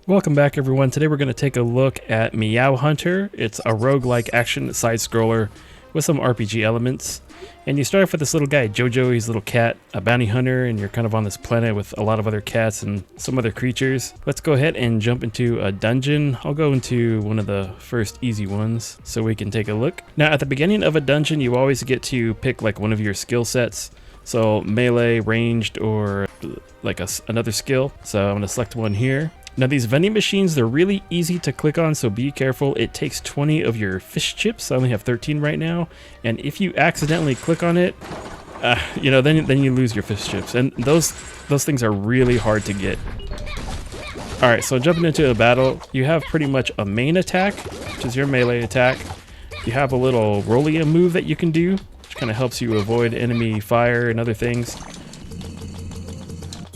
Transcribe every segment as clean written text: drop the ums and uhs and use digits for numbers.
Welcome back everyone. Today we're going to take a look at Meow Hunter. It's a roguelike action side-scroller with some RPG elements. And you start off with this little guy, Jojo. He's a little cat, a bounty hunter, and you're kind of on this planet with a lot of other cats and some other creatures. Let's go ahead and jump into a dungeon. I'll go into one of the first easy ones so we can take a look. Now at the beginning of a dungeon, you always get to pick like one of your skill sets. So melee, ranged, or like another skill. So I'm going to select one here. Now these vending machines, they're really easy to click on, so be careful. It takes 20 of your fish chips. I only have 13 right now. And if you accidentally click on it, then you lose your fish chips. And those things are really hard to get. Alright, so jumping into the battle, you have pretty much a main attack, which is your melee attack. You have a little Rollia move that you can do, which kind of helps you avoid enemy fire and other things.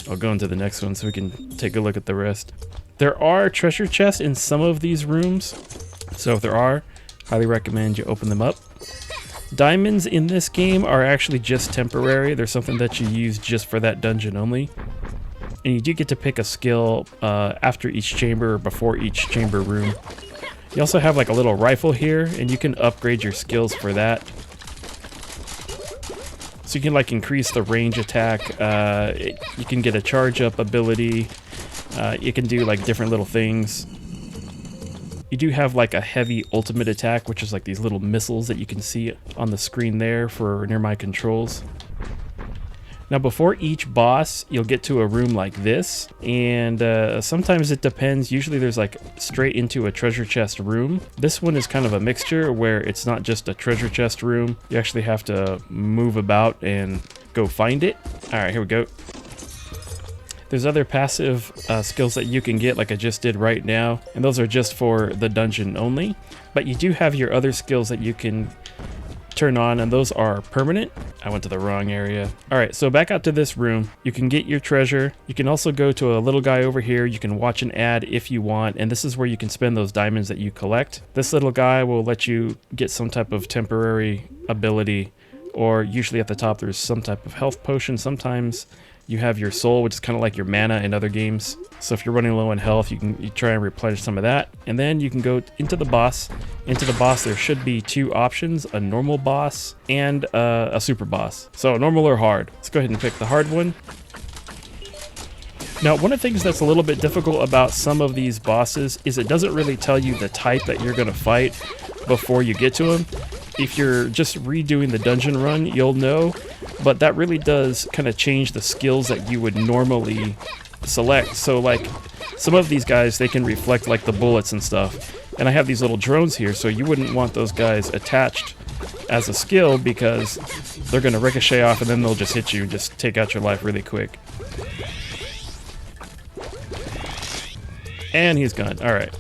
I'll go into the next one so we can take a look at the rest. There are treasure chests in some of these rooms, so if there are, highly recommend you open them up. Diamonds in this game are actually just temporary. They're something that you use just for that dungeon only. And you do get to pick a skill after each chamber or before each chamber room. You also have like a little rifle here, and you can upgrade your skills for that. So you can like increase the range attack, you can get a charge up ability, you can do like different little things. You do have like a heavy ultimate attack, which is like these little missiles that you can see on the screen there for nearby controls. Now before each boss, you'll get to a room like this, and sometimes it depends. Usually there's like straight into a treasure chest room. This one is kind of a mixture where it's not just a treasure chest room. You actually have to move about and go find it. All right, here we go. There's other passive skills that you can get like I just did right now, and those are just for the dungeon only. But you do have your other skills that you can turn on, and those are permanent. I went to the wrong area. All right, so back out to this room. You can get your treasure. You can also go to a little guy over here. You can watch an ad if you want, and this is where you can spend those diamonds that you collect. This little guy will let you get some type of temporary ability, or usually at the top there's some type of health potion. Sometimes you have your soul, which is kind of like your mana in other games. So if you're running low on health, you try and replenish some of that. And then you can go into the boss. Into the boss, there should be two options, a normal boss and a super boss. So normal or hard. Let's go ahead and pick the hard one. Now, one of the things that's a little bit difficult about some of these bosses is it doesn't really tell you the type that you're going to fight before you get to them. If you're just redoing the dungeon run, you'll know, but that really does kind of change the skills that you would normally select. So like some of these guys, they can reflect like the bullets and stuff. And I have these little drones here, so you wouldn't want those guys attached as a skill because they're going to ricochet off and then they'll just hit you and just take out your life really quick. And he's gone. All right.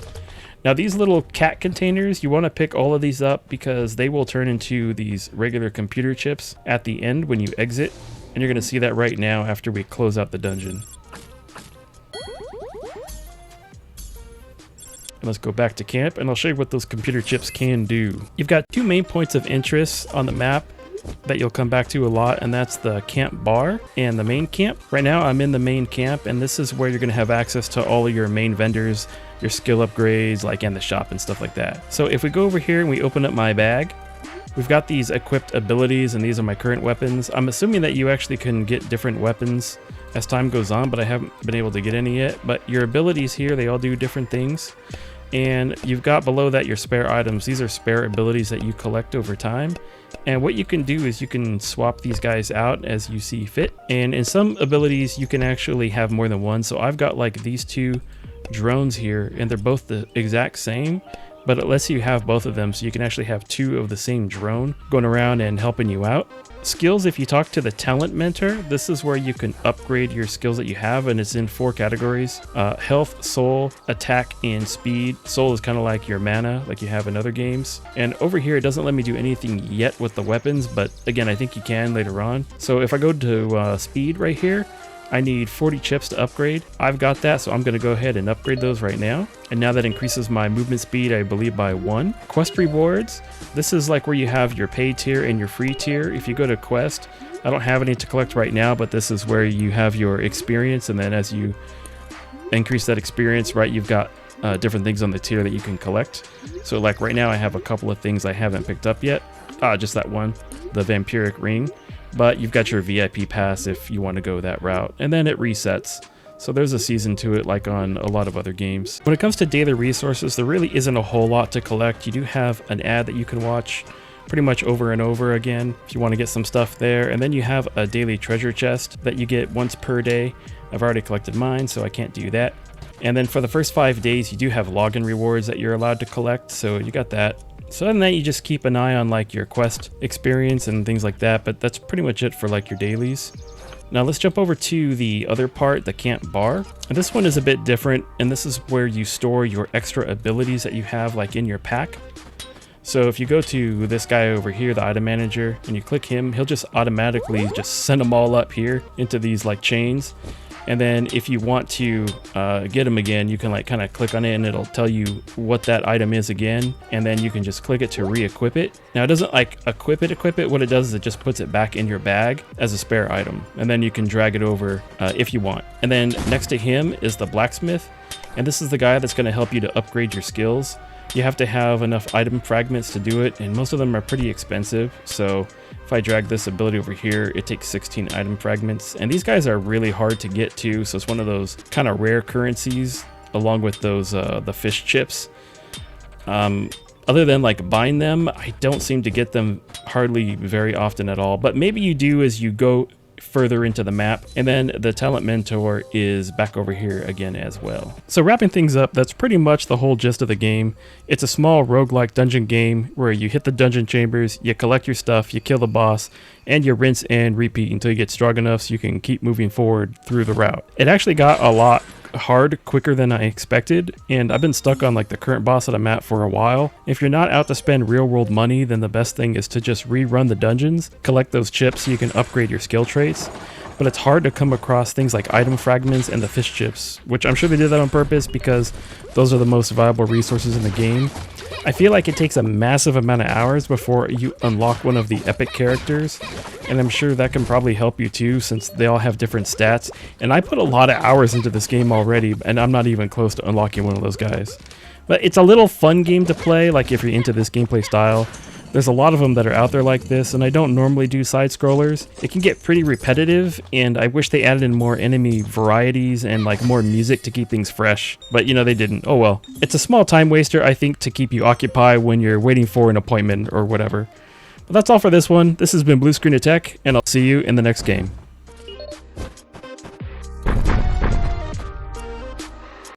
Now these little cat containers, you want to pick all of these up because they will turn into these regular computer chips at the end when you exit. And you're going to see that right now after we close out the dungeon. And let's go back to camp and I'll show you what those computer chips can do. You've got two main points of interest on the map that you'll come back to a lot, and that's the camp bar and the main camp. Right now I'm in the main camp, and this is where you're going to have access to all of your main vendors, your skill upgrades, like in the shop and stuff like that. So if we go over here and we open up my bag, we've got these equipped abilities, and these are my current weapons. I'm assuming that you actually can get different weapons as time goes on, but I haven't been able to get any yet. But your abilities here, they all do different things. And you've got below that your spare items. These are spare abilities that you collect over time. And what you can do is you can swap these guys out as you see fit. And in some abilities, you can actually have more than one. So I've got like these two drones here, and they're both the exact same, but it lets you have both of them. So you can actually have two of the same drone going around and helping you out. Skills, if you talk to the talent mentor, this is where you can upgrade your skills that you have, and it's in 4 categories: health, soul, attack, and speed. Soul is kind of like your mana, like you have in other games. And over here, it doesn't let me do anything yet with the weapons, but again, I think you can later on. So if I go to speed right here, I need 40 chips to upgrade. I've got that, so I'm going to go ahead and upgrade those right now. And now that increases my movement speed, I believe, by 1. Quest rewards. This is like where you have your paid tier and your free tier. If you go to quest, I don't have any to collect right now, but this is where you have your experience, and then as you increase that experience, right, you've got different things on the tier that you can collect. So like right now I have a couple of things I haven't picked up yet. Just that one, the vampiric ring. But you've got your VIP pass if you want to go that route. And then it resets. So there's a season to it like on a lot of other games. When it comes to daily resources, there really isn't a whole lot to collect. You do have an ad that you can watch pretty much over and over again if you want to get some stuff there. And then you have a daily treasure chest that you get once per day. I've already collected mine, so I can't do that. And then for the first 5 days, you do have login rewards that you're allowed to collect. So you got that. So other than that, you just keep an eye on like your quest experience and things like that. But that's pretty much it for like your dailies. Now let's jump over to the other part, the camp bar. And this one is a bit different, and this is where you store your extra abilities that you have like in your pack. So if you go to this guy over here, the item manager, and you click him, he'll just automatically just send them all up here into these like chains. And then if you want to get them again, you can like kind of click on it and it'll tell you what that item is again. And then you can just click it to re-equip it. Now it doesn't like equip it. What it does is it just puts it back in your bag as a spare item. And then you can drag it over if you want. And then next to him is the blacksmith. And this is the guy that's going to help you to upgrade your skills. You have to have enough item fragments to do it, and most of them are pretty expensive. So if I drag this ability over here, it takes 16 item fragments, and these guys are really hard to get to, so it's one of those kind of rare currencies along with those the fish chips. Other than like buying them, I don't seem to get them hardly very often at all, but maybe you do as you go further into the map. And then the talent mentor is back over here again as well. So wrapping things up, that's pretty much the whole gist of the game. It's a small roguelike dungeon game where you hit the dungeon chambers, you collect your stuff, you kill the boss, and you rinse and repeat until you get strong enough so you can keep moving forward through the route. It actually got a lot hard quicker than I expected, and I've been stuck on like the current boss of the map for a while. If you're not out to spend real world money, then the best thing is to just rerun the dungeons, collect those chips so you can upgrade your skill traits. But it's hard to come across things like item fragments and the fish chips, which I'm sure they did that on purpose because those are the most valuable resources in the game. I feel like it takes a massive amount of hours before you unlock one of the epic characters, and I'm sure that can probably help you too since they all have different stats. And I put a lot of hours into this game already, and I'm not even close to unlocking one of those guys. But it's a little fun game to play, like if you're into this gameplay style. There's a lot of them that are out there like this, and I don't normally do side-scrollers. It can get pretty repetitive, and I wish they added in more enemy varieties and like more music to keep things fresh. But you know, they didn't. Oh well. It's a small time waster, I think, to keep you occupied when you're waiting for an appointment or whatever. But that's all for this one. This has been Blue Screen of Tech, and I'll see you in the next game.